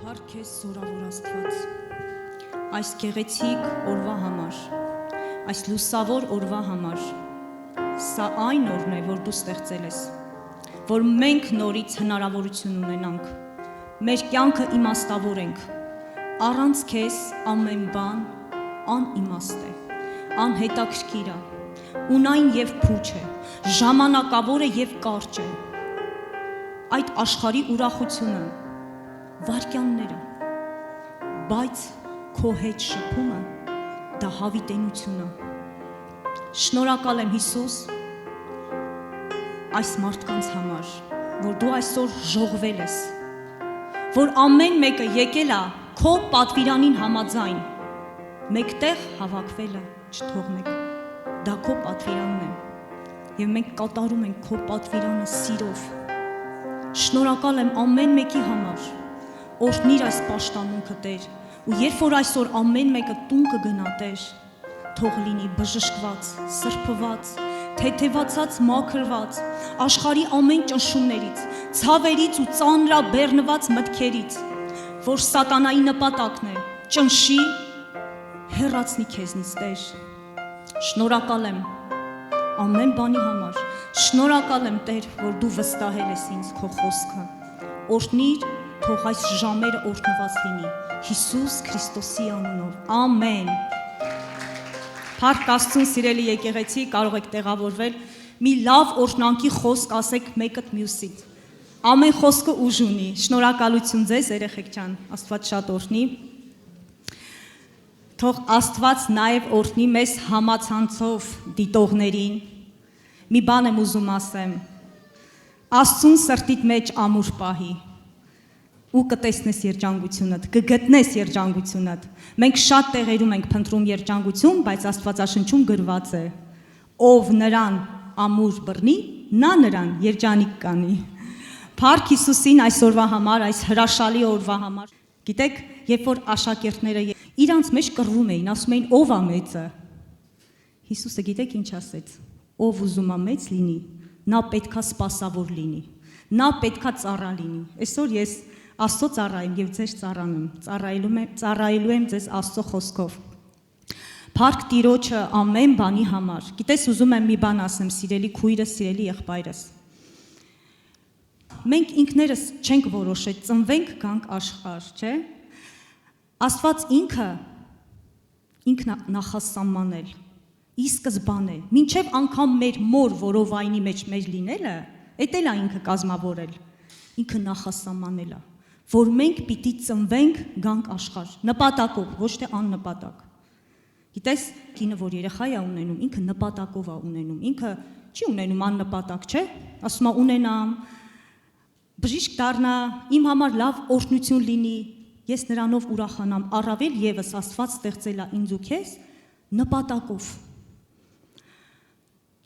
Փառք ես զորավոր Աստված, այս գեղեցիկ օրվա համար, այս լուսավոր օրվա համար, սա այն օրն է, որ դու ստեղծել ես, որ մենք նորից հնարավորություն ունենանք, մեր կյանքը իմաստավորենք, առանց քեզ ամեն բան անիմաստ է, անհետաքրքիր է, ունայն և փուչ է, ժամանակավոր է և կարճ է, այդ աշխարհի ուրախությունը, վայրկյանները, բայց քո հետ շփումը դա հավիտենությունը։ Շնորհակալ եմ Հիսուս այս մարդկանց համար, որ դու այսօր ժողվել ես, որ ամեն մեկը եկել է քո պատվիրանին համաձայն, մեկտեղ հավաքվելը չթողնեք, դա քո պատվիրանն է, և մենք կատարում ենք քո պատվիրանը սիրով։ Շնորհակալ եմ ամեն մեկի համար, օրհնիր այս պաշտամունքը Տեր, ու երբ որ այսօր ամեն մեկը տուն կգնա Տեր, թող լինի բժշկված, սրբված, թեթևացած, մաքրված, աշխարհի ամեն ճնշումներից, ցավերից ու ծանրաբեռնված մտքերից, որ սատանայի նպատակն է, ճնշի, հեռացնի քեզնից Տեր։ Շնորհակալ եմ ամեն բանի համար, շնորհակալ եմ Տեր, որ դու վստահել ես ինձ քո խոսքը, օրհնիր, թող այս ժամերը օրհնված լինի, Հիսուս Քրիստոսի անունով, ամեն։ Փառք Աստծուն, սիրելի եկեղեցի, կարող եք տեղավորվել, մի լավ օրհնանքի խոսք ասեք մեկըդ մյուսից, ամեն խոսքը ուժ ունի, շնորհակալություն ձեզ երեխեք ջան, Աստված շատ օրհնի, թող Աստված նաև օրհնի մեզ համացանցով դիտողներին, մի բան եմ ուզում ասեմ, Աստծուն սրտիդ մեջ ամուր պահի, ու կտեսնես երջանկությունդ, կգտնես երջանկությունդ, մենք շատ տեղերում ենք փնտրում երջանկություն, բայց Աստվածաշնչում գրված է, ով նրան ամուր բռնի, նա նրան երջանիկ կանի։ Փառք Հիսուսին այսօրվա համար, այս հրաշալի օրվա համար։ Գիտեք, երբ որ աշակերտները իրանց մեջ կռվում էին, ասում էին ով է մեծը։ Հիսուսը գիտեք ինչ ասեց, ով ուզում է մեծ լինի, նա պետքա սպասավոր լինի, նա պետքա ծառա լինի։ Այսօր ես Աստծո ծառա եմ և ձեզ ծառանում, ծառայելու եմ ձեզ Աստծո խոսքով։ Փառք Տիրոջը ամեն բանի համար։ Գիտես, ուզում եմ մի բան ասեմ, սիրելի քույրս, սիրելի եղբայրս։ Մենք ինքներս չենք որոշել, ծնվենք գանք աշխարհ, չէ՞։ Աստված ինքն նախասահմանել, ի սկզբանե, մինչև անգամ մեր մոր որովայնի մեջ մեր լինելը, էդ էլ է ինքը կազմավորել, ինքը նախասահմանել է, որ մենք պիտի ծնվենք գանք աշխարհ, նպատակով, ոչ թե աննպատակ։ Գիտես, կինը, որ երեխա է ունենում, ինքը նպատակով է ունենում, ինքը չի ունենում աննպատակ, չէ՞։ Ասում է ունենամ, բժիշկ դառնա, իմ համար լավ օրհնություն լինի, ես նրանով ուրախանամ, առավել ևս Աստված ստեղծել է ինձ ու քեզ նպատակով։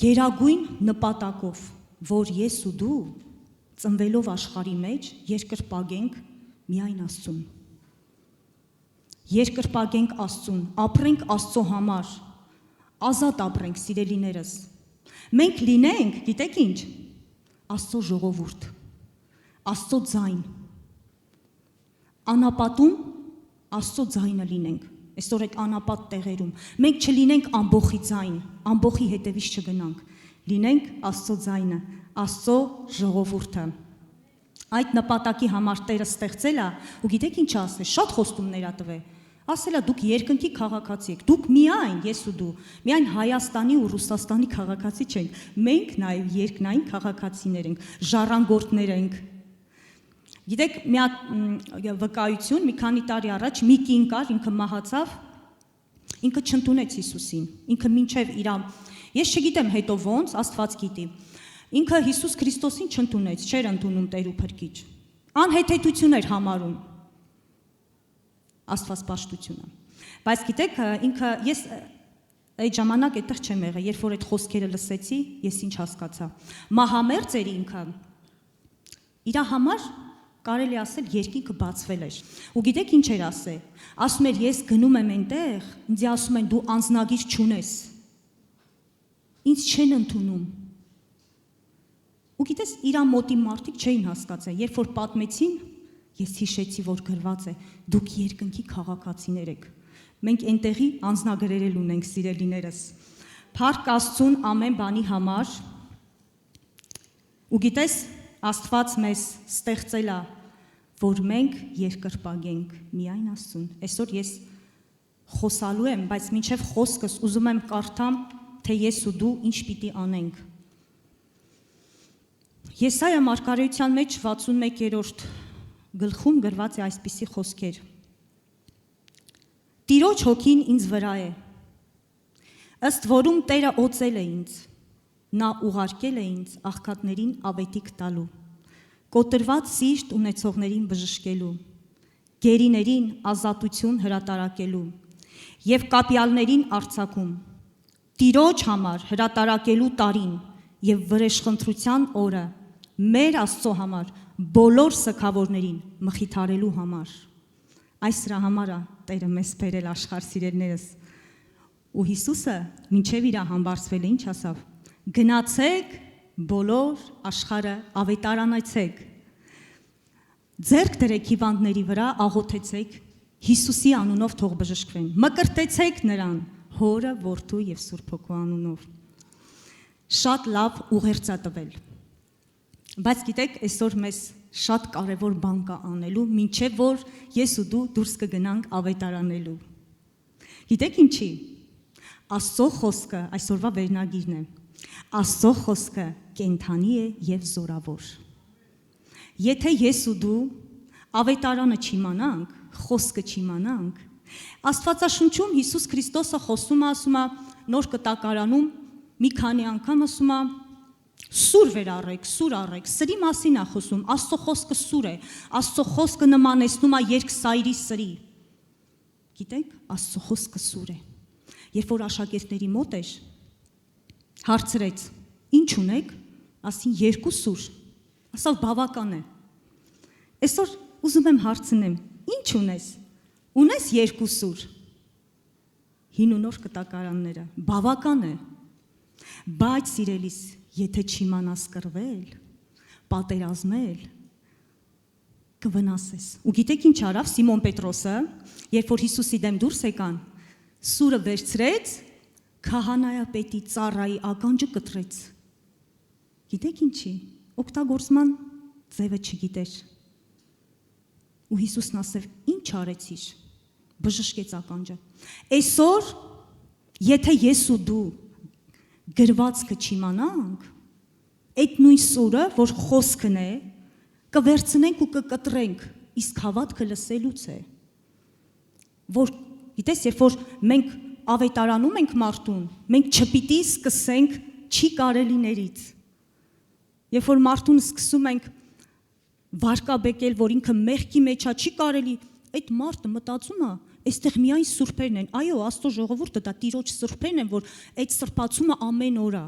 Գերագույն նպատակով, որ ես ու դու ծնվելով աշխարհի մեջ երկրպագենք միայն Աստծուն։ Երկրպագենք Աստծուն, ապրենք Աստծո համար, ազատ ապրենք, սիրելիներս։ Մենք լինենք, գիտեք ինչ, Աստծո ժողովուրդ, Աստծո ձայն, անապատում Աստծո ձայնը լինենք, այսօր այդ անապատ տեղերում, մենք չլինենք ամբոխի ձայն, ամբոխի հետևից չգնանք, լինենք Աստծո ձայնը, Աստծո ժողովուրդը։ Այդ նպատակի համար Տերը ստեղծել է, ու գիտեք ինչ ասել, շատ խոստումներ ա տվել, ասել է դուք երկնքի քաղաքացի եք, դուք միայն, ես ու դու, միայն Հայաստանի ու Ռուսաստանի քաղաքացի չենք, մենք նաև երկնային քաղաքացիներ ենք, ժառանգորդներ ենք։ Գիտեք, մի հատ վկայություն, մի քանի տարի առաջ մի կին կար, ինքը մահացավ, ինքը չընդունեց Հիսուսին, ինքը մինչև իր, ես չգիտեմ հետո ոնց, Աստված գիտի, ինքը Հիսուս Քրիստոսին չընդունեց, չէր ընդունում Տեր ու Փրկիչ, անհեթեթություն էր համարում, Աստված պաշտությունը, բայց գիտեք, ինքը, ես այդ ժամանակ այդտեղ չեմ եղել, երբ որ այդ խոսքերը լսեցի, ես ինչ հասկացա, մահամերձ էր ինքը, իր համար կարելի ասել երկինքը բացվել էր, ու գիտեք ինչ էր ասել, ասում էր ես գնում եմ այնտեղ, ինձ ասում են դու անձնագիր չունես, ինձ չեն ընդունում, ու գիտես իր մոտի մարդիկ չէին հասկացել, երբ որ պատմեցին, Ես հիշեցի, որ գրված է. դուք երկնքի քաղաքացիներ եք։ Մենք այնտեղի անձնագրերել ունենք, սիրելիներս։ Փառք Աստծուն ամեն բանի համար։ Ու գիտես, Աստված մեզ ստեղծել է, որ մենք երկրպագենք միայն Աստծուն։ Այսօր ես խոսալու եմ, բայց մինչև խոսքս ուզում եմ կարդամ, թե ես ու դու ինչ պիտի անենք։ Եսայա մարգարեության մեջ 61-րդ գլխում գրված է այսպիսի խոսքեր. Տիրոջ հոգին ինձ վրա է, ըստ որում Տերը օծել է ինձ, նա ուղարկել է ինձ աղքատներին աբետիկ տալու, կոտրված սիրտ ունեցողներին բժշկելու, գերիներին ազատություն հրատարակելու և կապյալներին արձակում, Տիրոջ համար հրատարակելու տարին և վրեժխնդրության օրը, մեր Աստծո համար, բոլոր սգավորներին մխիթարելու համար։ Այս դրա համար է Տերը մեզ բերել աշխարհ, սիրելիներս։ Ու Հիսուսը մինչև իր համբարձվել է ինչ ասավ. գնացեք բոլոր աշխարհը ավետարանացեք։ Ձեռք դրեք հիվանդների վրա, աղոթեցեք, Հիսուսի անունով թող բժշկվեն։ Մկրտեցեք նրան Հորը, Որդու և Սուրբ Հոգու անունով։ Շատ լավ ուղերձ է տվել։ Բայց գիտեք, այսօր մեզ շատ կարևոր բան կա անելու, մինչև որ ես ու դու դուրս կգնանք ավետարանելու։ Գիտեք ինչի։ Աստծո խոսքը այսօրվա վերնագիրն է։ Աստծո խոսքը կենդանի է և զորավոր։ Եթե ես ու դու ավետարանը չիմանանք, խոսքը չիմանանք, Աստվածաշնչում Հիսուս Քրիստոսը խոսում է, ասում է, նոր կտակարանում մի քանի անգամ ասում է, սուր վերառեք, սուր առեք, սրի մասին է խոսում, Աստծո խոսքը սուր է, Աստծո խոսքը նմանեցնում է երկսայրի սրի։ Գիտեք, Աստծո խոսքը սուր է։ Երբ որ աշակերտների մոտ էր, հարցրեց. ինչ ունեք, ասին 2 սուր, ասավ բավական է։ Այսօր ուզում եմ հարցնեմ, ինչ ունես, ունես 2 սուր, հին ու նոր կտակարանները, բավական է, բայց սիրելիս, եթե չիմանաս կռվել, պատերազմել, կվնասես։ Ու գիտեք ինչ արավ Սիմոն Պետրոսը, երբ որ Հիսուսի դեմ դուրս եկան, սուրը վերցրեց, քահանայապետի ծառայի ականջը կտրեց։ Գիտեք ինչի, օգտագործման ձևը չգիտեր։ Ու Հիսուսն ասավ, ինչ արեցիր, բժշկեց ականջը։ Այսօր, եթե ես ու դու գրվածքը չիմանանք, այդ նույն սուրը, որ խոսքն է, կվերցնենք ու կկտրենք, իսկ հավատքը լսելուց է։ Որ, գիտես, երբ որ մենք ավետարանում ենք մարդուն, մենք չպիտի սկսենք չի կարելիներից։ Երբ որ մարդուն սկսում ենք վարկաբեկել, որ ինքը մեղքի մեջ է, չի կարելի, այդ մարդը մտածում է, այստեղ միայն սուրբերն են, այո, Աստծո ժողովուրդը դա Տիրոջ սուրբերն են, որ այդ սրբացումը ամեն օր է,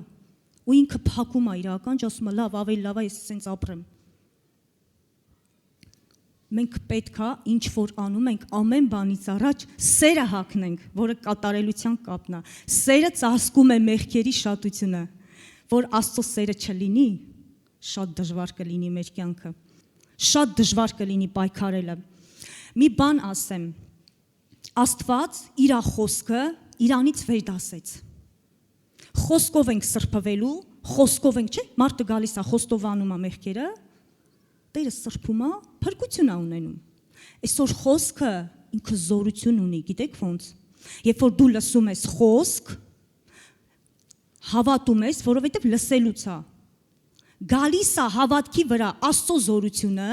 ու ինքը փակում է իր ականջ, ասում է, լավ, ավելի լավ է, ես սենց ապրեմ։ Մենք պետք է ինչ որ անում ենք, ամեն բանից առաջ սերը հագնենք, որը կատարելության կապն է։ Սերը ծածկում է մեղքերի շատությունը, որ Աստծո սերը չլինի, շատ դժվար կլինի մեր կյանքը, շատ դժվար կլինի պայքարելը։ Մի բան ասեմ, Աստված իր խոսքը իրանից վերդասեց։ Խոսքով ենք սրբվելու, խոսքով ենք, չէ՞, մարդը գալիս է, խոստովանում է մեղքերը, Տերը սրբում է, փրկություն է ունենում։ Այսօր խոսքը ինքը զորություն ունի, գիտեք ոնց։ Երբ որ դու լսում ես խոսք, հավատում ես, որովհետև լսելուց է։ Գալիս է հավատքի վրա Աստծո զորությունը,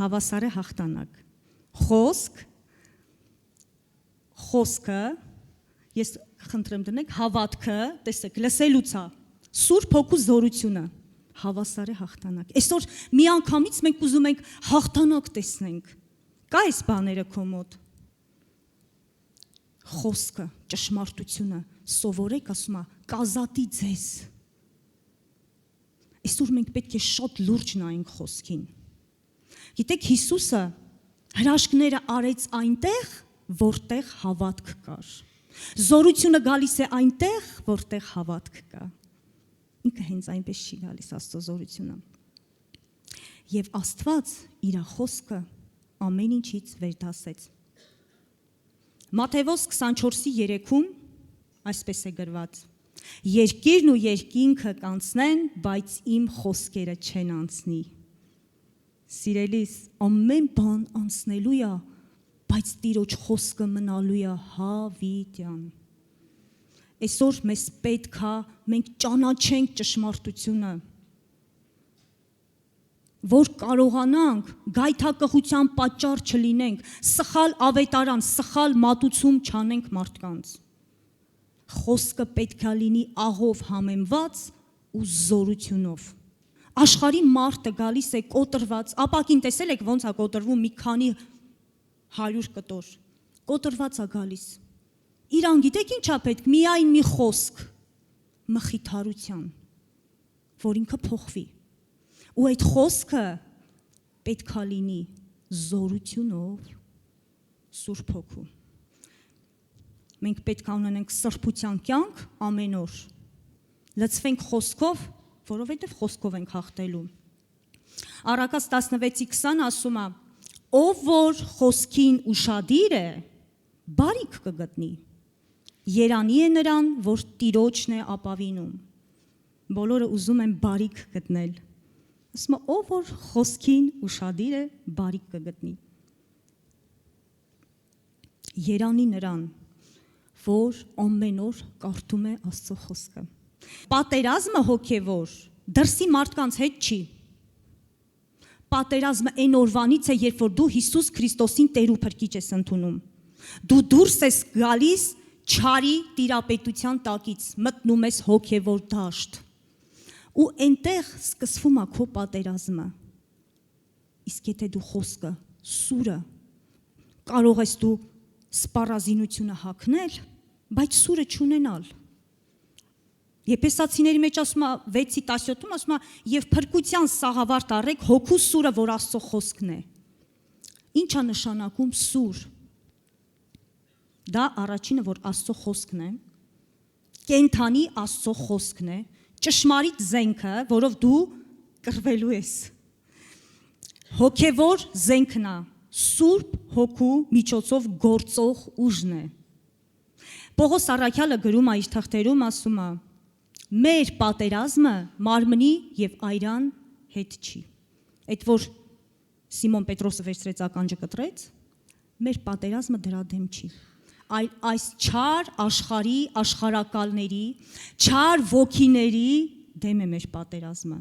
հավասար է հաղթանակ։ Խոսքը, ես խնդրեմ դնեք, հավատքը, տեսեք, լսելուց է, Սուրբ Հոգու զորությունը, հավասար է հաղթանակ։ Այսօր մի անգամից մենք ուզում ենք հաղթանակ տեսնենք։ Կա այս բաները քո մոտ։ Խոսքը, ճշմարտությունը, սովորեք, ասում է, կազատի ձեզ։ Այսօր մենք պետք է շատ լուրջ նայենք խոսքին։ Գիտեք, Հիսուսը հրաշքները արեց այնտեղ, որտեղ հավատք կար։ Զորությունը գալիս է այնտեղ, որտեղ հավատք կա։ Ինքը հենց այնպես չի գալիս Աստծո զորությունը։ Եվ Աստված իր խոսքը ամեն ինչից վերդասեց։ Մատթեոս 24:3-ում այսպես է գրված. Երկիրն ու երկինքը կանցնեն, բայց իմ խոսքերը չեն անցնի։ Սիրելիս, ամեն բան անցնելու է, բայց Տիրոջ խոսքը մնալու է հավիտյան։ Այսօր մեզ պետք է մենք ճանաչենք ճշմարտությունը, որ կարողանանք գայթակղության պատճառ չլինենք, սխալ ավետարան, սխալ մատուցում չանենք մարդկանց։ Խոսքը պետք է լինի աղով համեմված ու զորությունով։ Աշխարհի մարդը գալիս է կոտրված, ապակին տեսել եք ոնց է կոտրվում մի քանի 100 կտոր, կոտրված է գալիս։ Իրան գիտեք ինչա պետք, միայն մի խոսք, մխիթարության, որ ինքը փոխվի։ Ու այդ խոսքը պետք է լինի զորությունով, Սուրբ Հոգու։ Մենք պետք է ունենանք սրբության կյանք ամեն օր, լցվենք խոսքով, որովհետև խոսքով ենք հաղթելու։ Առակաց 16:20 ասում է. Ով որ խոսքին ուշադիր է, բարիք կգտնի։ Երանի է նրան, որ Տիրոջն է ապավինում։ Բոլորը ուզում են բարիք գտնել։ Ասում է, ով որ խոսքին ուշադիր է, բարիք կգտնի։ Երանի նրան, որ ամեն օր կարդում է Աստծո խոսքը։ Պատերազմը հոգևոր դրսի մարդկանց հետ չի։ Պատերազմը այն օրվանից է, երբ որ դու Հիսուս Քրիստոսին Տեր ու Փրկիչ ես ընդունում։ Դու դուրս ես գալիս չարի տիրապետության տակից, մտնում ես հոգևոր դաշտ։ Ու այնտեղ սկսվում է քո պատերազմը։ Իսկ եթե դու խոսքը, սուրը, կարող ես դու սպառազինությունը հագնել, բայց սուրը չունենալ։ Եփեսացիների մեջ ասում է 6:17-ում ասում է եւ փրկության սաղավարտ առեք հոգու սուրը, որ Աստծո խոսքն է։ Ինչ է նշանակում սուր։ Դա առաջինը, որ Աստծո խոսքն է, կենթանի Աստծո խոսքն է, ճշմարիտ զենքը, որով դու կռվելու ես։ Հոգևոր զենքն է, Սուրբ Հոգու միջոցով գործող ուժն է։ Պողոս առաքյալը գրում է իր թղթերում, ասում է. մեր պատերազմը մարմնի եւ այրան հետ չի։ Այդ որ Սիմոն Պետրոսը վերցրեց ականջը կտրեց, մեր պատերազմը դրա դեմ չի։ Այլ այս չար աշխարհի աշխարհակալների, չար ոգիների դեմ է մեր պատերազմը։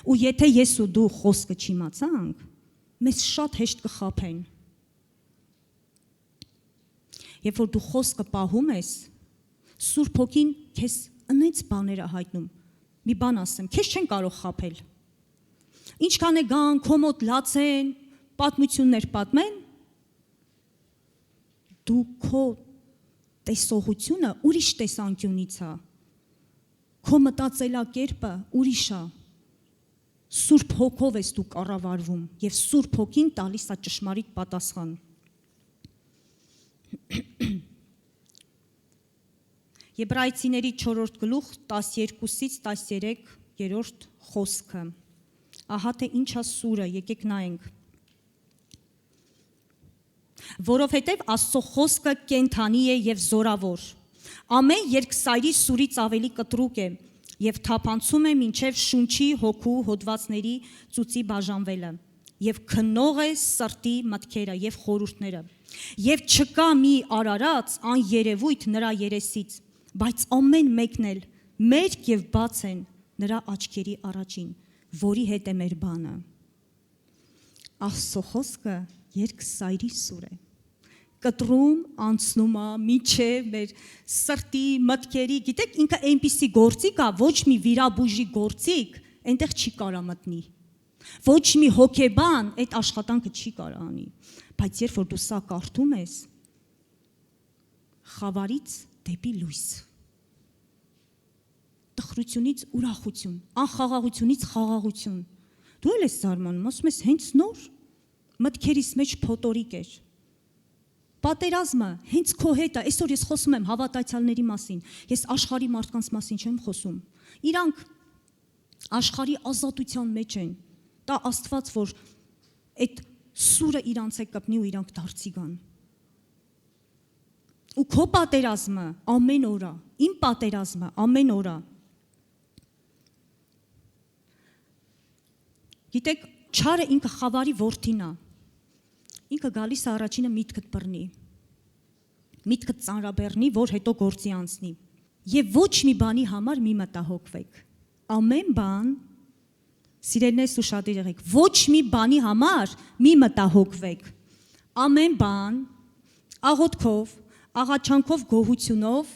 Ու եթե ես ու դու խոսքը չիմացանք, մեզ շատ հեշտ կխաբեն։ Երբ որ դու խոսքը պահում ես, Սուրբ Հոգին քեզ անից բաները հայտնում։ Մի բան ասեմ, քեզ չեն կարող խաբել։ Ինչքան է գան, քո մոտ լացեն, պատմություններ պատմեն, դու քո տեսողությունը ուրիշ տեսանկյունից է։ Քո մտածելակերպը ուրիշ է։ Սուրբ Հոգով ես դու կառավարվում եւ Սուրբ Հոգին տալիս է ճշմարիտ պատասխան։ Եբրայեցիների 4-րդ գլուխ 12-ից 13-րդ խոսքը։ Ահա թե ինչ է սուրը, եկեք նայենք։ Որովհետև Աստծո խոսքը կենթանի է եւ զորավոր։ Ամեն երկսայրի սուրից ավելի կտրուկ է եւ թափանցում է մինչեւ շունչի, հոգու, հոդվածների ծուծի բաժանվելը եւ քննող է սրտի մտքերը եւ խորհուրդները։ Եվ չկա մի արարած աներևույթ նրա երեսից, բայց ամեն մեկն էլ մերկ եւ բաց են նրա աչքերի առաջին, որի հետ է մեր բանը։ Աստծո խոսքը երկսայրի սուր է։ Կտրում անցնում է միջև մեր սրտի մտքերի, գիտեք, ինքը այնպիսի գործիք է, ոչ մի վիրաբույժի գործիք այնտեղ չի կարա մտնի։ Ոչ մի հոգեբան այդ աշխատանքը չի կարա անի, բայց երբ որ դու սա կարդում ես, խավարից դեպի լույս, տխրությունից ուրախություն, անխաղաղությունից խաղաղություն, դու էլ ես զարմանում, ասում ես հենց նոր մտքերիս մեջ փոթորիկ էր։ Պատերազմը հենց քո հետ է, այսօր ես խոսում եմ հավատացյալների մասին, ես աշխարհի մարդկանց մասին չեմ խոսում։ Իրանք աշխարհի ազատության մեջ են, Տա Աստված, որ այդ սուրը իրանց է կպնի ու իրանք դարձի գան։ Ու քո պատերազմը ամեն օր է, իմ պատերազմը ամեն օր է։ Գիտեք, չարը ինքը խավարի որդին է։ Ինքը գալիս է առաջինը միտքդ բռնի։ Միտքդ ծանրաբեռնի, որ հետո գործի անցնի։ Եվ ոչ մի բանի համար մի մտահոգվեք։ Ամեն բան, սիրելիներս ու շատ եղեք, ոչ մի բանի համար մի մտահոգվեք։ Ամեն բան, աղոթքով, աղաչանքով, գոհությունով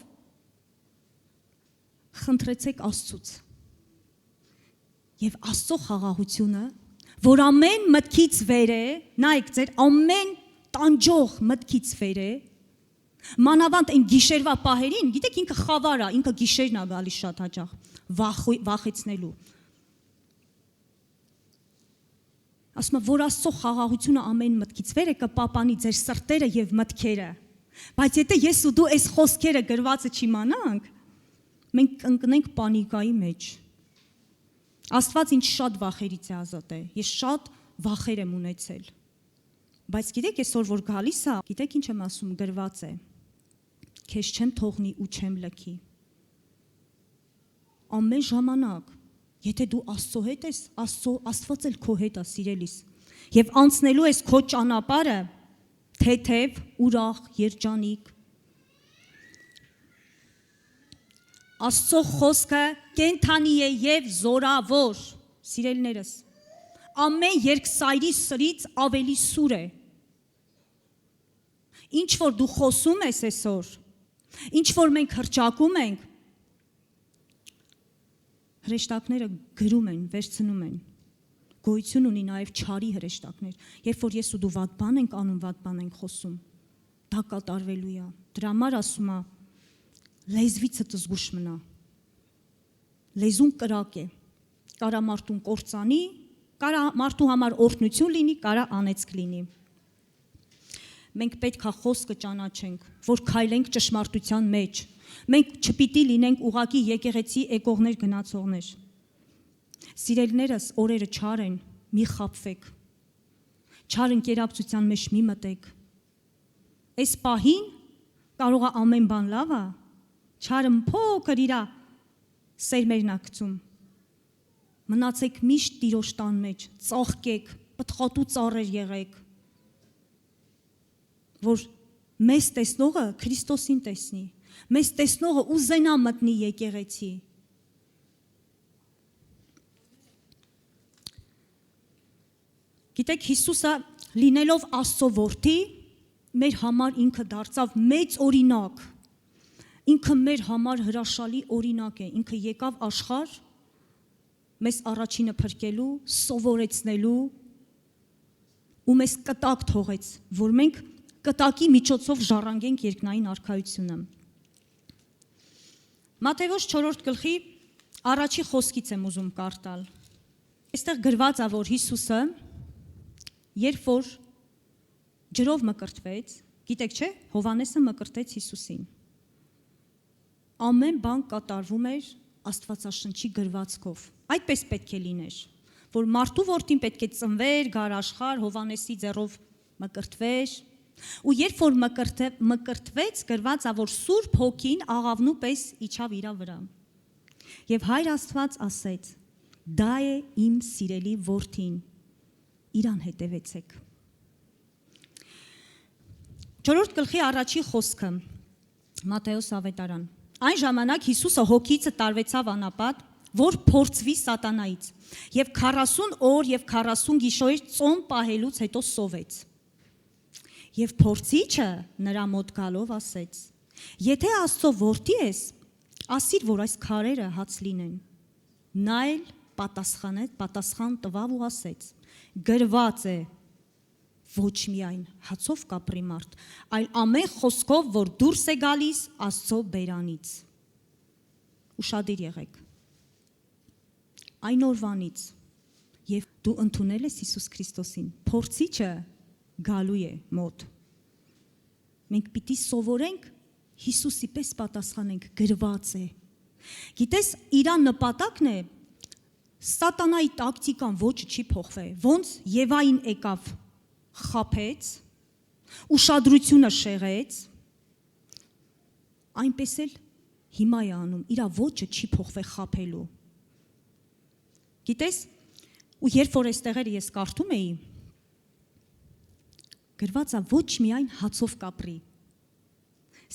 խնդրեցեք Աստծուց։ Եվ Աստծո խաղաղությունը, որ ամեն մտքից վեր է, նայեք ձեր ամեն տանջող մտքից վեր է, մանավանդ այն գիշերվա պահերին, գիտեք ինքը խավար է, ինքը գիշերն է գալիս շատ հաճախ, վախեցնելու։ Ասում եմ, որ Աստծո խաղաղությունը ամեն մտքից վեր է կպապանի ձեր սրտերը եւ մտքերը։ Բայց եթե ես ու դու այս խոսքերը գրվածը չիմանանք, մենք կընկնենք պանիկայի մեջ։ Աստված ինձ շատ վախերից է ազատել, ես շատ վախեր եմ ունեցել։ Բայց գիտեք այսօր որ գալիս է, գիտեք ինչ եմ ասում, գրված է։ Քեզ չեմ թողնի ու չեմ լքի։ Ամեն ժամանակ, եթե դու Աստծո հետ ես, Աստված էլ քո հետ է, սիրելիս։ Եվ անցնելու ես քո ճանապարհը թեթև, ուրախ, երջանիկ։ Աստծո խոսքը կենթանի է եւ զորավոր, սիրելիներս։ Ամեն երկսայրի սրից ավելի սուր է։ Ինչ որ դու խոսում ես այսօր, ինչ որ մենք հրճակում ենք, հրեշտակները գրում են, վերցնում են։ Գոյություն ունի նաև չարի հրեշտակներ, երբ որ ես ու դու վատ բան ենք անում, վատ բան ենք խոսում, դա կատարվելու է։ Դրա համար ասում է, լեզվիցդ զգուշ մնա։ Լեզուն կրակ է, կարա մարդուն կործանի, կարա մարդու համար օրհնություն լինի, կարա անեծք լինի։ Մենք պետք է խոսքը ճանաչենք, որ քայլենք ճշմարտության մեջ։ Մենք չպիտի լինենք ուղակի եկեղեցի եկողներ գնացողներ։ Սիրելիներս, օրերը չար են, մի խաբվեք։ Չար ընկերակցության մեջ մի մտեք։ Այս պահին կարող է ամեն բան լավ է, չարը փոքր իրա սերմերն է գցում։ Մնացեք միշտ Տիրոջ տան մեջ, ծաղկեք, պտղատու ծառեր եղեք, որ մեզ տեսնողը Քրիստոսին տեսնի, մեզ տեսնողը ուզենա մտնի եկեղեցի։ Գիտեք, Հիսուսը լինելով Աստծո որդի, մեր համար ինքը դարձավ մեծ օրինակ։ Ինքը մեր համար հրաշալի օրինակ է, ինքը եկավ աշխարհ մեզ առաջինը փրկելու, սովորեցնելու ու մեզ կտակ թողեց, որ մենք կտակի միջոցով ժառանգենք երկնային արքայությունը։ Մատթեոս 4-րդ գլխի առաջի խոսքից եմ ուզում կարդալ։ Այստեղ գրված է, որ Հիսուսը երբ որ ջրով մկրտվեց, գիտեք չէ, Հովհաննեսը մկրտեց Հիսուսին։ Ամեն բան կատարվում էր Աստվածաշնչի գրվածքով։ Այդպես պետք է լիներ, որ մարդու որդին պետք է ծնվեր, գար աշխարհ, Հովհաննեսի ձեռով մկրտվեր, ու երբ որ մկրտվեց, գրված է, որ Սուրբ Հոգին աղավնու պես իջավ իրա վրա։ Եվ Հայր Աստված ասեց. դա է իմ սիրելի որդին, իրան հետևեցեք։ 4-րդ գլխի առաջի խոսքը, Մատթեոս ավետարան։ Այն ժամանակ Հիսուսը հոգիցը տարվեցավ անապատ, որ փորձվի սատանայից, եւ 40 օր եւ 40 գիշեր ծոմ պահելուց հետո սովեց։ Եվ փորձիչը նրա մոտ գալով ասեց. եթե Աստծո որդի ես, ասիր, որ այս քարերը հաց լինեն։ Նա էլ պատասխան տվավ ու ասեց. գրված է, ոչ միայն հացով կապրի մարդ, այլ ամեն խոսքով, որ դուրս է գալիս Աստծո բերանից։ Ուշադիր եղեք։ Այն օրվանից, եւ դու ընդունել ես Հիսուս Քրիստոսին, փորձիչը գալու է մոտ։ Մենք պիտի սովորենք Հիսուսի պես պատասխանենք, գրված է։ Գիտես, իր նպատակն է Սատանայի տակտիկան ոչը չի փոխվել, ոնց Եվային եկավ, խաբեց, ուշադրությունը շեղեց, այնպես էլ հիմա է անում, իրա ոչը չի փոխվել խաբելու։ Գիտես, ու երբ որ այս տեղերը ես կարդում էի, գրված է ոչ միայն հացով կապրի։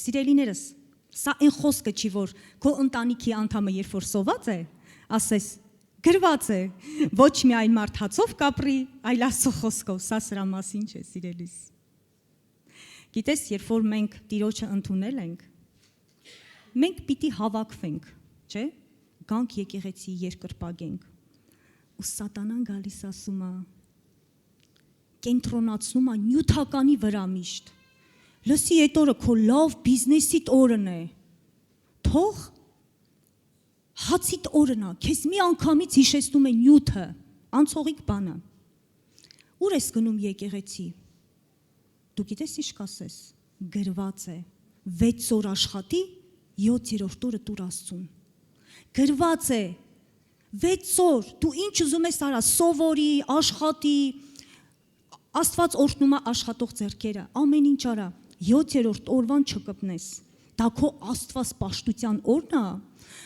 Սիրելիներս, սա այն խոսքը չի, որ քո ընտանիքի անդամը երբ որ սոված է, ասես, գրված է, ոչ միայն մարդ հացով կապրի, այլ Աստծո խոսքով, սա սրա մասին չէ, սիրելիս։ Գիտես, երբ որ մենք Տիրոջը ընդունել ենք, մենք պիտի հավաքվենք, չէ՞, գանք եկեղեցի երկրպագենք։ Ու սատանան գալիս ասում է, կենտրոնացնում է նյութականի վրա միշտ։ Լսի, այդ օրը քո լավ բիզնեսիդ օրն է։ Թող հացիդ օրն է, քեզ մի անգամից հիշեցնում է նյութը, անցողիկ բանը։ Ուր ես գնում եկեղեցի։ Դու գիտես ինչ կասես, գրված է, 6 օր աշխատի, 7-րդ օրը տուր Աստծուն։ Գրված է, 6 օր, դու ինչ ուզում ես արա, սովորի, աշխատի, Աստված օրհնում է աշխատող ձեռքերը, ամեն ինչ արա, 7-րդ օրվան չկպնես։ Դա քո Աստված պաշտության օրն է,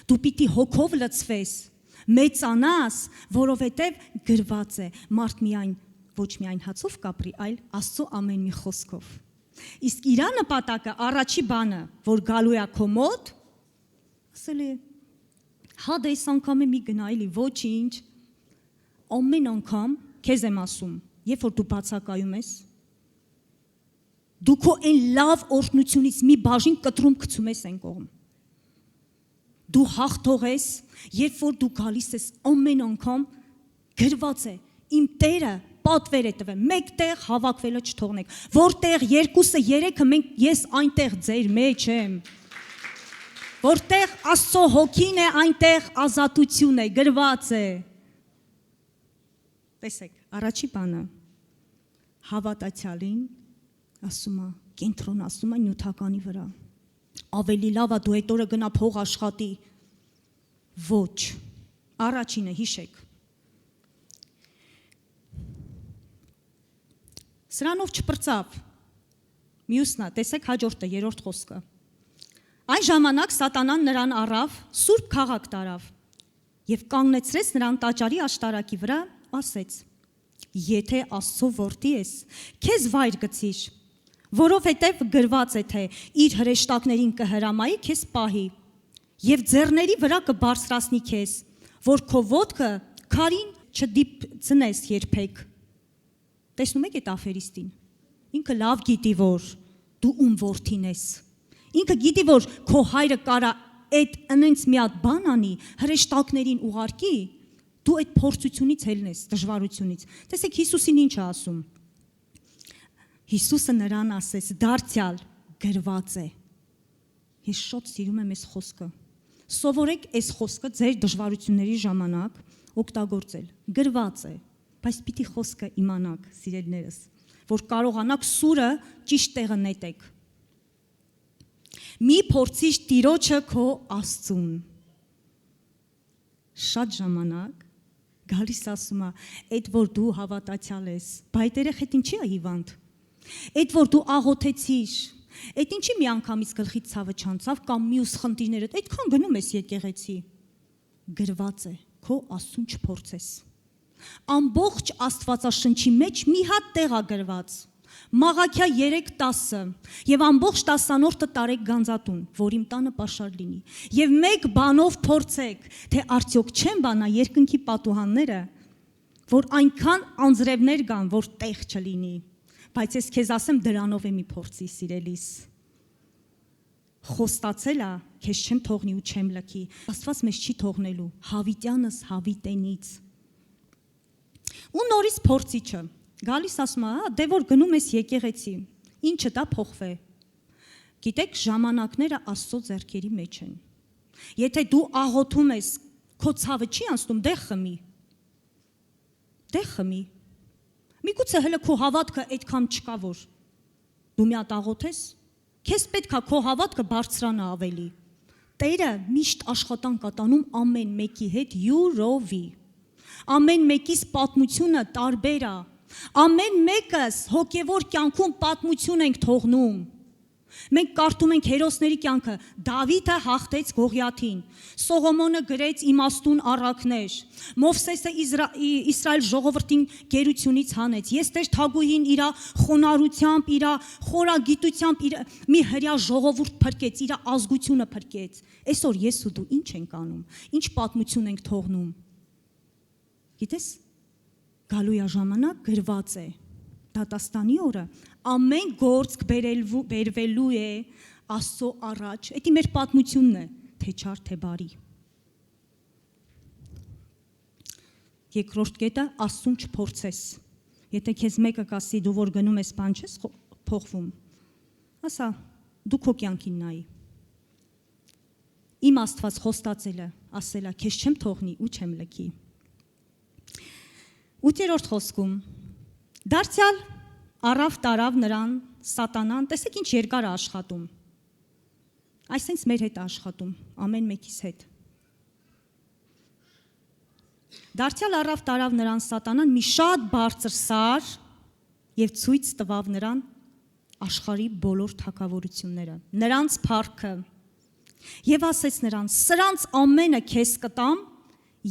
դու պիտի հոգով լցվես, մեծանաս, որովհետև գրված է, մարդ միայն ոչ միայն հացով կապրի, այլ Աստծո ամեն մի խոսքով։ Իսկ իրա նպատակը առաջի բանը, որ գալու է քո մոտ, ասել է, հա դե այս անգամ մի գնայլի, ոչինչ, ամեն անգամ քեզ եմ ասում, երբ որ դու բացակայում ես, դու քո այն լավ օրհնությունից մի բաժին կտրում գցում ես այն կողմ։ Դու հաղթող ես, երբ որ դու գալիս ես ամեն անգամ գրված է, իմ Տերը պատվեր է տվել, մեկտեղ հավաքվելը չթողնեք, որտեղ երկուսը երեքը մենք ես այնտեղ ձեր մեջ եմ, որտեղ Աստծո հոգին է, այնտեղ ազատություն է, գրված է։ Տեսեք, առաջի բանը հավատացյալին ասում է, կենտրոնացնում է նյութականի վրա։ Ավելի լավ է դու այդ օրը գնա փող աշխատի։ Ոչ, առաջինը հիշեք։ Սրանով չպրծավ։ Մյուսն է, տեսեք հաջորդը, երրորդ խոսքը։ Այն ժամանակ Սատանան նրան առավ, սուրբ քաղաք տարավ եւ կանգնեցրեց նրան տաճարի աշտարակի վրա, ասեց. Եթե Աստծո որդի ես, քեզ վայր գցիր, որովհետև գրված է թե իր հրեշտակներին կհրամայի քեզ պահի եւ ձեռների վրա կբարձրացնի քեզ, որ քո ոտքը քարին չդիպցնես երբեք։ Տեսնում եք այդ աֆերիստին։ Ինքը լավ գիտի, որ դու ում որդին ես։ Ինքը գիտի, որ քո հայրը կարա այդ ընենց մի հատ բան անի, հրեշտակներին ուղարկի, դու այդ փորձությունից ելնես, դժվարությունից։ Տեսեք Հիսուսին ինչ է ասում։ Հիսուսը նրան ասեց. դարձյալ գրված է։ Ես շատ սիրում եմ այս խոսքը։ Սովորեք այս խոսքը ձեր դժվարությունների ժամանակ օգտագործել։ Գրված է, բայց պիտի խոսքը իմանաք, սիրելիներս, որ կարողանաք սուրը ճիշտ տեղը նետեք։ Մի փորձիր Տիրոջը քո Աստծուն։ Շատ ժամանակ գալիս ասում է, այդ որ դու հավատացյալ ես, բայց երեխեքին չի է հիվանդ։ Այդ որ դու աղոթեցիր, այդ ինչի մի անգամից գլխից ցավը չանցավ կամ մյուս խնդիրները, այդքան գնում ես եկեղեցի։ Գրված է, քո Աստծուն չփորձես։ Ամբողջ Աստվածաշնչի մեջ մի հատ տեղ է գրված։ Մաղաքիա 3:10 եւ ամբողջ 10-րդը տարեք գանձատուն, որ իմ տանը պաշար լինի։ Եվ մեկ բանով փորձեք, թե արդյոք չեն բանա երկնքի պատուհանները, որ այնքան անձրևներ կան, որ տեղ չլինի։ Բայց ես քեզ ասեմ, դրանով է մի փորձի, սիրելիս։ Խոստացել է, քեզ չեմ թողնի ու չեմ լքի։ Աստված մեզ չի թողնելու, հավիտյանս հավիտենից։ Ու նորից փորձիչը գալիս ասում է, դե որ գնում ես եկեղեցի, ինչը դա փոխվե։ Գիտեք, ժամանակները Աստծո ձեռքերի մեջ են։ Եթե դու աղոթում ես, քո ցավը չի անցնում, դե խմի։ Դե խմի։ Միգուցե հələ քո հավատքը այդքան չկա, որ դու մի հատ աղոթես, քեզ պետք է քո հավատքը բարձրանա ավելի։ Տերը միշտ աշխատանք կտանում ամեն մեկի հետ յուրովի։ Ամեն մեկիս պատմությունը տարբեր է։ Ամեն մեկս հոգևոր կյանքում պատմություն ենք թողնում։ Մենք կարդում ենք հերոսների կյանքը։ Դավիթը հաղթեց Գողիաթին, Սողոմոնը գրեց իմաստուն առակներ, Մովսեսը Իսրայել ժողովրդին գերությունից հանեց, Եստեր Թագուհին իր խոնարհությամբ, իր խորագիտությամբ մի հրյա ժողովուրդ փրկեց, իր ազգությունը փրկեց։ Այսօր ես ու դու ինչ ենք անում, ինչ պատմություն ենք թողնում։ Գիտես, գալու է ժամանակ գրված է, դատաստանի օրը ամեն գործ բերվելու է Աստծո առաջ, դա մեր պատմությունն է, թե չար, թե բարի։ Երկրորդ կետը Աստծուն չփորձես։ Եթե քեզ մեկը կասի դու որ գնում ես բան չես փոխվում, ասա դու քո կյանքին նայի։ Իմ Աստված խոստացել է, ասել է, քեզ չեմ թողնի ու չեմ լքի։ 8-րդ խոսքում դարձյալ առավ տարավ նրան սատանան, տեսեք ինչ երկար է աշխատում։ Այսինքն մեր հետ է աշխատում, ամեն մեկիս հետ։ Դարձյալ առավ տարավ նրան սատանան մի շատ բարձր սար եւ ցույց տվավ նրան աշխարհի բոլոր թագավորությունները, նրանց փառքը։ Եվ ասեց նրան. սրանց ամենը քեզ կտամ,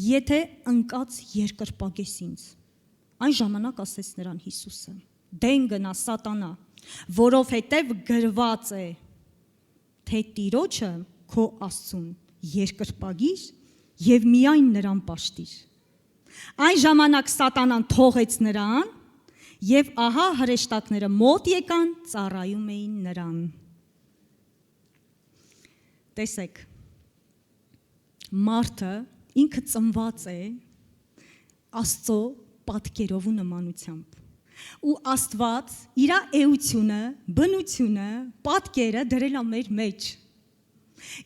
եթե ընկած երկրպագես ինձ։ Այն ժամանակ ասեց նրան Հիսուսը. դեն գնա սատանա, որովհետև գրված է, թե Տիրոջը քո Աստծուն երկրպագիր եւ միայն նրան պաշտիր։ Այն ժամանակ սատանան թողեց նրան եւ ահա հրեշտակները մոտ եկան, ծառայում էին նրան։ Տեսեք, մարդը ինքը ծնված է Աստծո պատկերով ու նմանությամբ։ Ու Աստված իր էությունը, բնությունը, պատկերը դրել է մեր մեջ։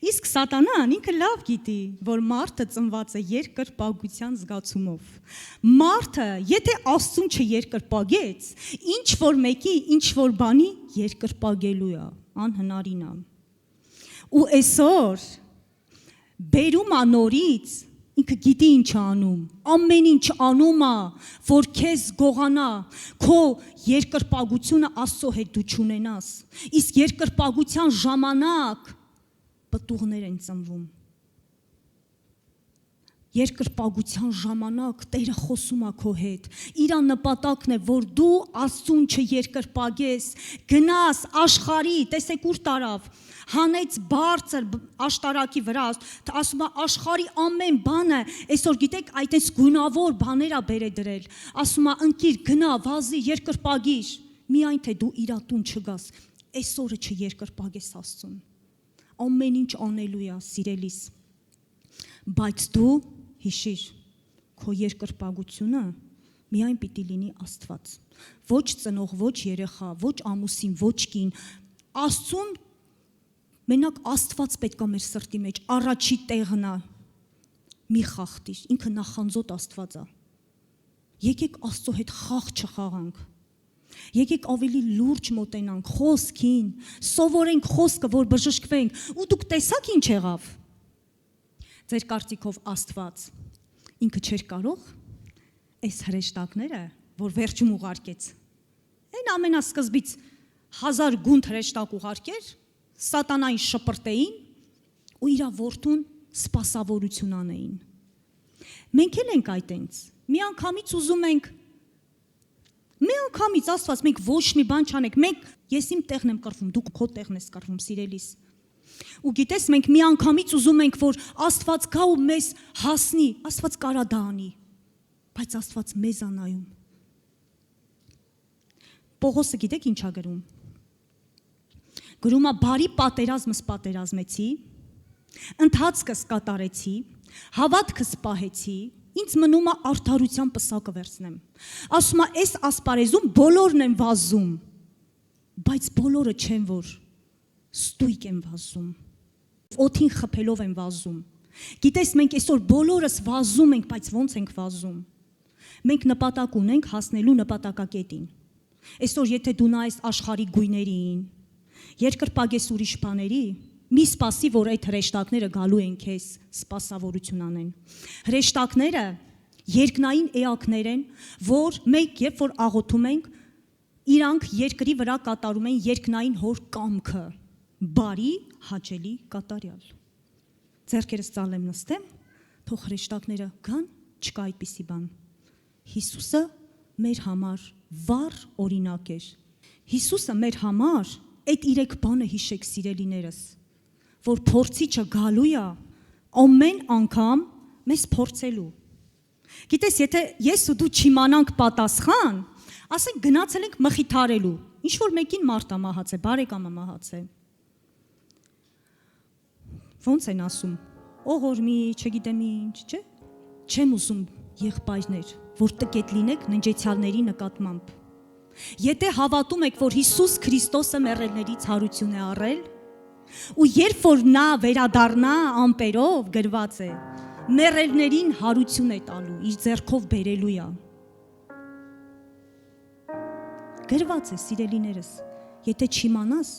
Իսկ սատանան ինքը լավ գիտի, որ մարդը ծնված է երկրպագության զգացումով։ Մարդը, եթե Աստծուն չերկրպագեց, ինչ որ մեկի, ինչ որ բանի երկրպագելու է, անհնարին է։ Ու այսօր բերում է նորից, ինքը գիտի ինչ անում, ամեն ինչ անում է, որ քեզ գողանա, քո երկրպագությունը Աստծո հետ դու չունենաս, իսկ երկրպագության ժամանակ պտուղներ են ծնվում։ Երկրպագության ժամանակ Տերը խոսում է քո հետ, իր նպատակն է, որ դու Աստծուն չերկրպագես, գնաս աշխարհի, տեսեք ուր տարավ, հանեց բարձր աշտարակի վրա, ասում է աշխարհի ամեն բանը, այսօր գիտեք այդպես գունավոր բաներ է բերե դրել, ասում է ընկիր, գնա, վազի, երկրպագիր, միայն թե դու իր տուն չգաս, այսօրը չերկրպագես Աստծուն, ամեն ինչ անելու է սիրելիս, բայց դու հիշիր, քո երկրպագությունը միայն պիտի լինի Աստված, ոչ ծնող, ոչ երեխա, ոչ ամուսին, ոչ կին, Աստծուն մենակ Աստված պետք է մեր սրտի մեջ առաջի տեղն է, մի խախտիր, ինքը նախանձոտ Աստված է, եկեք Աստծո հետ խաղ չխաղանք, եկեք ավելի լուրջ մոտենանք, խոսքին, սովորենք խոսքը, որ բժշկվենք, ու դուք տեսաք ինչ եղավ, ձեր կարծիքով Աստված, ինքը չէր կարող, այս հրեշտակները, որ վերջում ուղարկեց, այն ամենասկզբից 1000 գունդ հրեշտակ ուղարկեր, սատանային շպրտեին ու իր որդուն սպասավորություն անեին։ Մենք էլ ենք այտենց, մի անգամից ուզում ենք, մի անգամից Աստված, մենք ոչ մի բան չանենք, մենք, ես իմ տեղն եմ կռվում, դու քո տեղն ես կռվում, սիրելիս։ Ու գիտես, մենք մի անգամից ուզում ենք, որ Աստված գա ու մեզ հասնի, Աստված կարա դա անի, բայց Աստված մեզ ա նայում։ Պողոսը գիտեք ինչ ա գրում։ Գրում ա բարի պատերազմս պատերազմեցի, ընթացքս կատարեցի, հավատքս պահեցի, ինձ մնում ա արդարության պսակը վերցնեմ։ Ասում ա, այս ասպարեզում բոլորն են վազում, բայց բոլորը չեն, որ ստույգ են վազում, օդին խփելով են վազում։ Գիտես, մենք այսօր բոլորս վազում ենք, բայց ոնց ենք վազում։ Մենք նպատակ ունենք հասնելու նպատակակետին։ Այսօր եթե դու նայես աշխարհի գույներին, երկրպագես ուրիշ բաների, մի սպասի, որ այդ հրեշտակները գալու են քեզ սպասավորություն անեն։ Հրեշտակները երկնային էակներ են, որ մենք երբ որ աղոթում ենք, իրանք երկրի վրա կատարում են երկնային հոր կամքը, բարի, հաճելի, կատարյալ։ Ձեռքերս ծալեմ նստեմ, թող հրեշտակները գան, չկա այդպիսի բան։ Հիսուսը մեր համար վառ օրինակ էր։ Հիսուսը մեր համար այդ 3 բանը հիշեք սիրելիներս, որ փորձիչը գալու է ամեն անգամ մեզ փորձելու։ Գիտես, եթե ես ու դու չիմանանք պատասխան, ասենք գնացել ենք մխիթարելու, ինչ որ մեկին մարդ է մահացել, բարեկամը մահացել։ Ոնց են ասում, օղորմի, չգիտեմ ինչ, չէ՞։ Չեմ ուզում եղբայրներ, որ տկետ լինեք ննջեցյալների նկատմամբ։ Եթե հավատում եք, որ Հիսուս Քրիստոսը մեռելներից հարություն է առել, ու երբ որ նա վերադառնա ամպերով գրված է, մեռելներին հարություն է տալու, իր ձեռքով բերելու է։ Գրված է, սիրելիներս, եթե չիմանաս,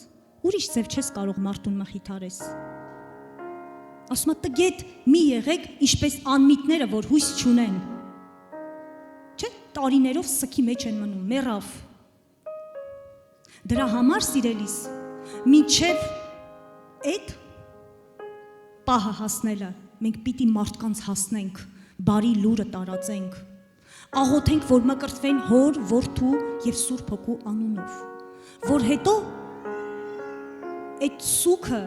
ուրիշ ձև չես կարող մարդուն մխիթարես։ Ասում է տգետ մի եղեք, ինչպես անմիտները, որ հույս չունեն։ Չէ, տարիներով սքի մեջ են մնում, մեռավ։ Դրա համար, սիրելիս, մինչև այդ պահը հասնելը, մենք պիտի մարդկանց հասնենք, բարի լուրը տարածենք, աղոթենք, որ մկրտվեն Հոր, Որդու և Սուրբ Հոգու անունով, որ հետո այդ սուգը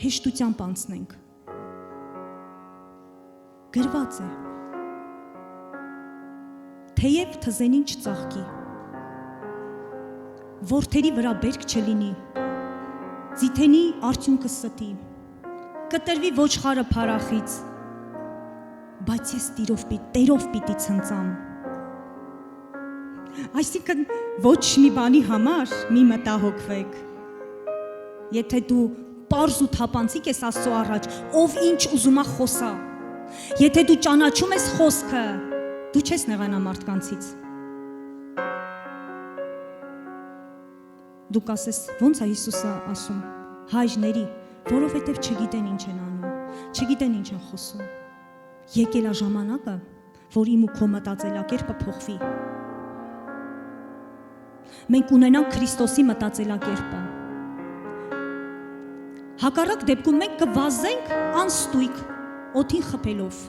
հեշտությամբ անցնենք։ Գրված է, թեև թզենին չծաղկի, որդերի վրա բերք չլինի, ձիթենի արդյունքը ստի, կտրվի ոչխարը փարախից, բայց ես տերով պիտի ցնծամ։ Այսինքն ոչ մի բանի համար մի մտահոգվեք։ Եթե դու պարզ ու թափանցիկ ես Աստծո առաջ, ով ինչ ուզում է խոսա։ Եթե դու ճանաչում ես խոսքը, դու չես նեղանա մարդկանցից։ Դու կասես, ոնց է Հիսուսը ասում, հայրների, որովհետև չգիտեն ինչ են անում, չգիտեն ինչ են խոսում։ Եկել է ժամանակը, որ իմ ու քո մտածելակերպը փոխվի։ Մենք ունենանք Քրիստոսի մտածելակերպը։ Հակառակ դեպքում մենք կվազենք անստույգ, օդին խփելով։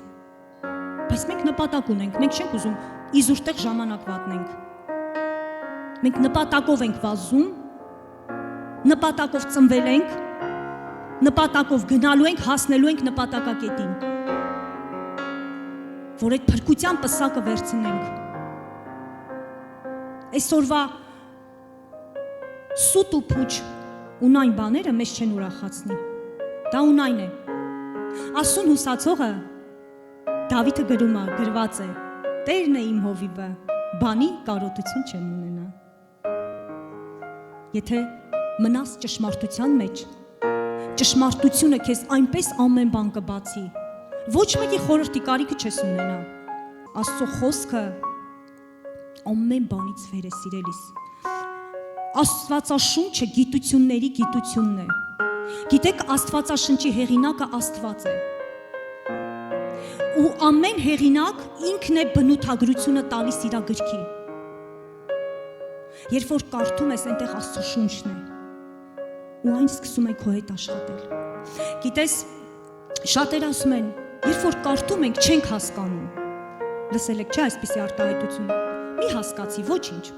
Բայց մենք նպատակ ունենք, մենք չենք ուզում իզուր տեղ ժամանակ վատնենք։ Մենք նպատակով ենք վազում, նպատակով ծնվել ենք, նպատակով գնալու ենք, հասնելու ենք նպատակակետին, որ այդ փրկության պսակը վերցնենք։ Այսօրվա սուտ ու փուչ ունայն բաները մեզ չեն ուրախացնի, դա ունայն է։ Ասուն հուսացողը Դավիթը գրում է, գրված է, Տերն է իմ հովիվը, բանի կարոտություն չեմ ունենա։ Եթե մնաս ճշմարտության մեջ, ճշմարտությունը քեզ այնպես ամեն բան կբացի, ոչ մեկի խորհրդի կարիքը չես ունենա։ Աստծո խոսքը ամեն բանից վեր է, սիրելիս։ Աստվածաշունչը գիտությունների գիտությունն է։ Գիտեք, Աստվածաշնչի հեղինակը Աստված է։ Ու ամեն հեղինակ ինքն է բնութագրությունը տալիս իր գրքի։ Երբ որ կարդում ես, այնտեղ Աստծո շունչն է։ Ու այն սկսում է քո հետ աշխատել։ Գիտես, շատերը ասում են, երբ որ կարդում ենք, չենք հասկանում։ Լսել եք, չէ՞ այսպիսի արտահայտություն։ Մի հասկացի, ոչինչ։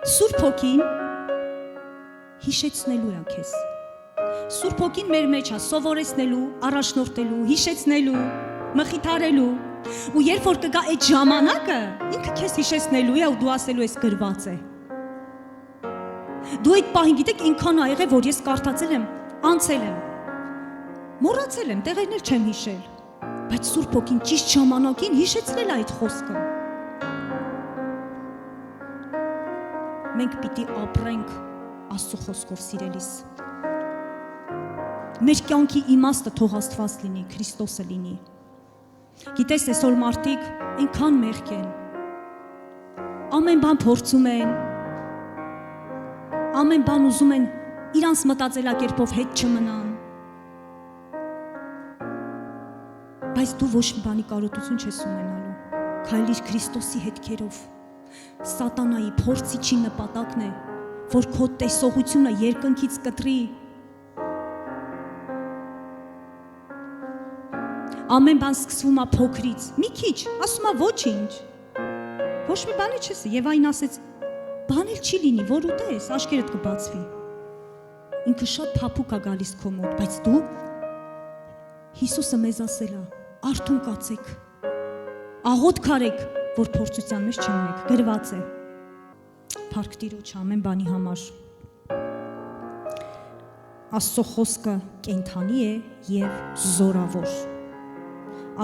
Սուրբ Հոգին հիշեցնելու է քեզ։ Սուրբ Հոգին մեր մեջ է սովորեցնելու, առաջնորդելու, հիշեցնելու, մխիթարելու։ Ու երբ որ կգա այդ ժամանակը, ինքը քեզ հիշեցնելու է ու դու ասելու ես գրված է։ Դու այդ պահին գիտեք ինքան ա եղել, որ ես կարդացել եմ, անցել եմ։ Մոռացել եմ, տեղերներ չեմ հիշել, բայց Սուրբ Հոգին ճիշտ ժամանակին հիշեցնել է այդ խոսքը։ Մենք պիտի ապրենք Աստծո խոսքով, սիրելիս։ Մեր կյանքի իմաստը թող Աստված լինի, Քրիստոսը լինի։ Գիտես, այսօր մարդիկ այնքան մեղք են, ամեն բան փորձում են, ամեն բան ուզում են իրանց մտածելակերպով հետ չմնան, բայց դու ոչ մի բանի կարոտություն չես ունենալու։ քայլիր Քրիստոսի հետքերով։ Սատանայի փորձիչի նպատակն է, որ քո տեսողությունը երկնքից կտրի։ Ամեն բան սկսվում է փոքրից, մի քիչ, ասում է ոչինչ։ Ոչ մի բան չես, եւ այն ասեց, բան էլ չի լինի, որ ուտես, աշկերտ կբացվի։ Ինքը շատ փափուկ է գալիս քո մոտ, բայց դու Հիսուսը մեզ ասել է, արթուն կացեք, աղոթք արեք, որ փորձության մեջ չընկնեք, գրված է։ Փառք Տիրոջ ամեն բանի համար։ Աստծո խոսքը կենդանի է եւ զորավոր։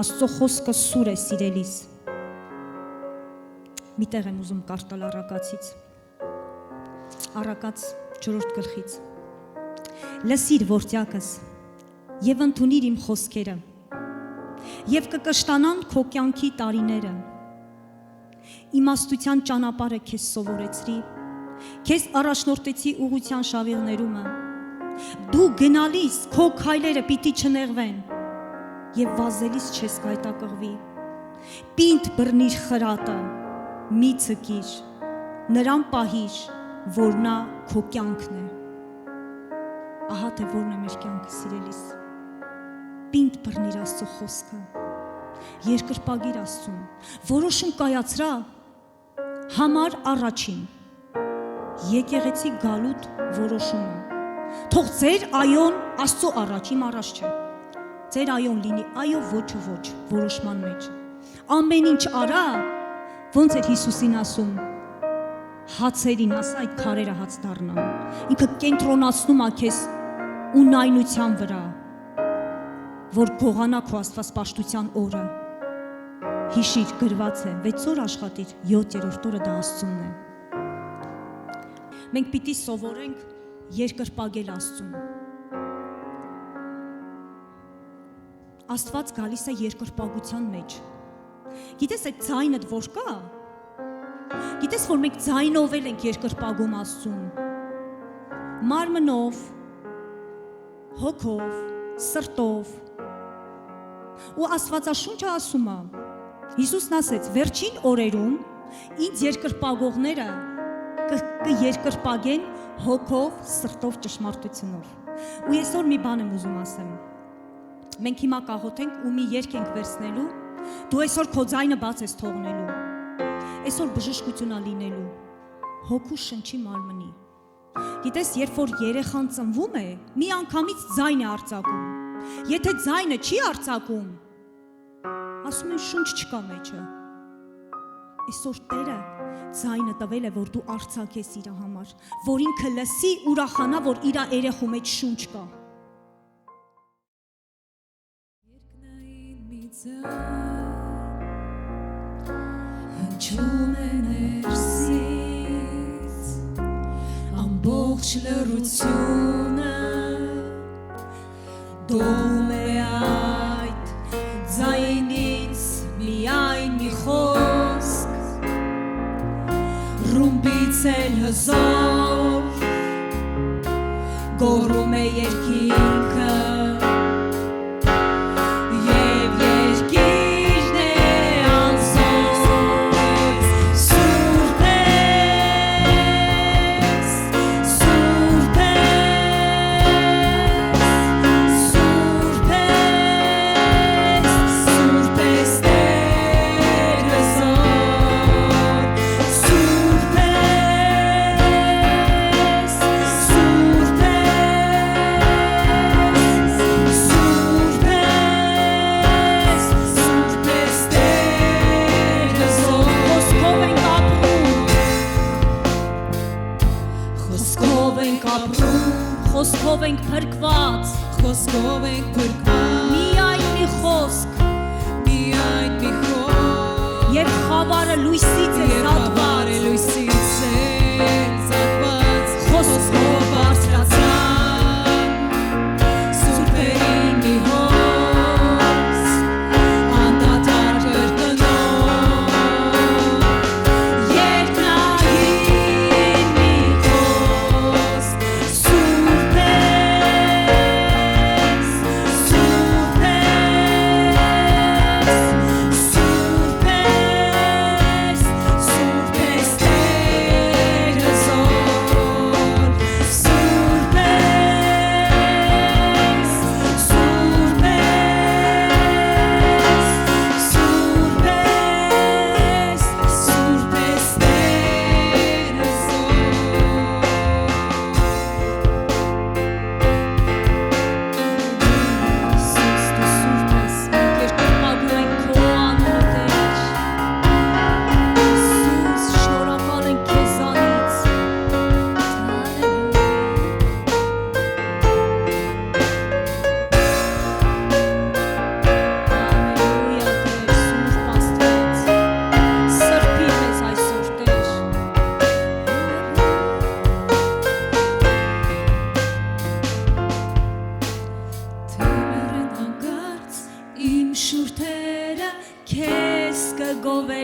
Աստծո խոսքը սուր է, սիրելիս։ Մի տեղ եմ ուզում կարդալ Առակացից։ Առակաց 4-րդ գլխից։ Լսիր, որդյակս, եւ ընդունիր իմ խոսքերը, եւ կկշտանան քո կյանքի տարիները։ Իմաստության ճանապարհը քեզ սովորեցրի, քեզ առաջնորդեցի ուղղության շավիղներումը։ Դու գնալիս քո քայլերը պիտի չնեղվեն, եւ վազելիս չես գայթակղվի։ Պինդ բռնիր խրատը, մի ցկիր, նրան պահիր, որ նա քո կյանքն է։ Ահա թե որն է մեր կյանքը, սիրելիս։ Պինդ բռնիր Աստծո խոսքը, երկրպագիր Աստծուն, որոշում կայացրա համար առաջին, եկեղեցի գալուտ որոշումը։ Թող ձեր այոն Աստծո առաջ, իմ առաջ չէ, ձեր այոն լինի այո, ոչը ոչ, որոշման մեջ։ Ամեն ինչ արա, ոնց էր Հիսուսին ասում, հացերին ասա այդ քարերը հաց դառնան։ Ինքը կենտրոնացնում է քեզ ունայնության վրա, որ գողանա քո աստվածպաշտության օրը։ Հիշիր, գրված է, 6 օր աշխատիր, 7-րդ օրը դա Աստծունն է։ Մենք պիտի սովորենք երկրպագել Աստծուն։ Աստված գալիս է երկրպագության մեջ։ Գիտես այդ ձայնդ որ կա։ Գիտես որ մենք ձայնով ենք երկրպագում Աստծուն։ Մարմնով, հոգով, սրտով։ Ու Աստվածաշունչը ասում է, Հիսուսն ասեց, վերջին օրերում ինձ երկրպագողները կերկրպագեն հոգով, սրտով, ճշմարտությունով։ Ու այսօր մի բան եմ ուզում ասեմ։ Մենք հիմա կաղոթենք ու մի երգ ենք վերցնելու, դու այսօր քո ձայնը բաց ես թողնելու։ Այսօր բժշկություն է լինելու հոգու շնչի մարմնի։ Գիտես, երբ որ երեխան ծնվում է, մի անգամից ձայն է արձակում։ Եթե ձայնը չի արձակում, ասում են շունչ չկա մեջը։ Այսօր Տերը ձայնը տվել է, որ դու արձակես իր համար, որ ինքը լսի, ուրախանա, որ իր երեխու մեջ շունչ կա։ Երկնային մի ձայն հնչում է ներսից, ամբողջ լռությունը դողում է այդ ձայնից միայն մի խոսք, ռումբից էլ հզոր գոռում է երկինքը և երկիրն է անզոր, սուրբ ես, սուրբ ես, սուրբ ես, սուրբ ես Տեր հզոր, սուրբ ես, սուրբ խոսքով ենք փրկված, խոսքով ենք փրկված, միայն մի խոսք, եւ խավարը լույսից է զատված, խոսքով բարձրացան, սուրբերին մի հոս, անդադար կրկնող, երկնային մի խոսք, սուրբ ես, սուրբ ես, սուրբ ես,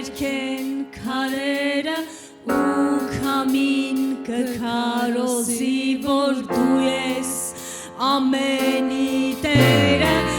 ներքեն քարերը ու քամին կքարոզի, որ դու ես ամենի Տերը